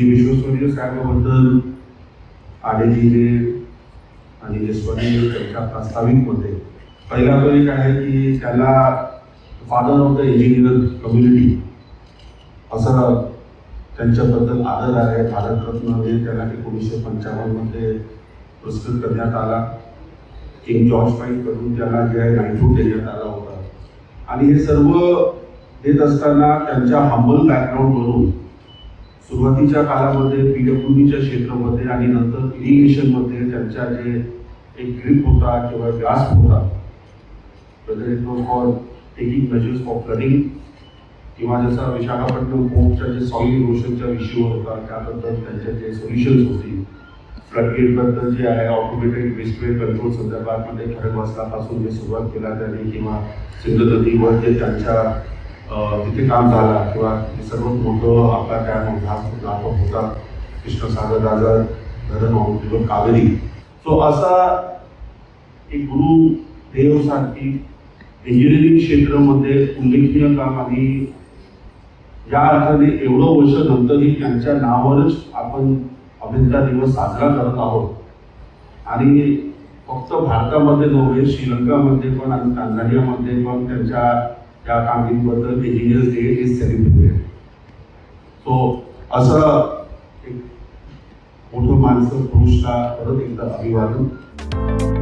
श्री विश्वेश्वरैया साहेबांबद्दल आडेजिरे आणि यशवंतजी त्यांच्या प्रास्ताविकमध्ये पहिला तो एक आहे की त्याला father of the engineer community असं त्यांच्याबद्दल आदर आहे. भारतरत्न त्याला 1955 मध्ये पुरस्कृत करण्यात आला. किंग जॉर्ज कडून त्याला जे आहे नाईटहूड देण्यात आला होता. आणि हे सर्व देत असताना त्यांच्या हंबल बॅकग्राऊंडवरून सुरुवातीच्या काळामध्ये PWDच्या क्षेत्रामध्ये आणि नंतर इरिगेशनमध्ये त्यांच्या जे एक ग्रीप होता किंवा व्यास होता, whether it was for taking measures for flooding किंवा जसा विशाखापट्टणम पोर्टच्या जे सॉइल इरोशनच्या इश्यू होता त्याबद्दल त्यांचे जे सोल्युशन्स होती, फ्लडगेटबद्दल जे आहे ऑटोमेटेड वेस्टवे कंट्रोल संदर्भामध्ये खडकवासलापासून जे सुरुवात केला त्याने किंवा सिंधू नदीवर जे त्यांच्या तिथे काम झाला किंवा सर्वात मोठं आपला डॅम होता कृष्णसागर राजा धरण किंवा कावेरी. सो असा एक गुरुदेवसारखी इंजिनिअरिंग क्षेत्रामध्ये उल्लेखनीय काम आणि या अर्थाने एवढं वर्ष नंतरही त्यांच्या नावावरच आपण अभियंता दिवस साजरा करत आहोत. आणि फक्त भारतामध्ये नव्हे, श्रीलंकामध्ये पण आणि तांझानियामध्ये पण त्यांच्या या कामगिरीबद्दल engineers day is celebrated. So असं एक मोठं माणसं पुरुषला परत एकदा अभिवादन.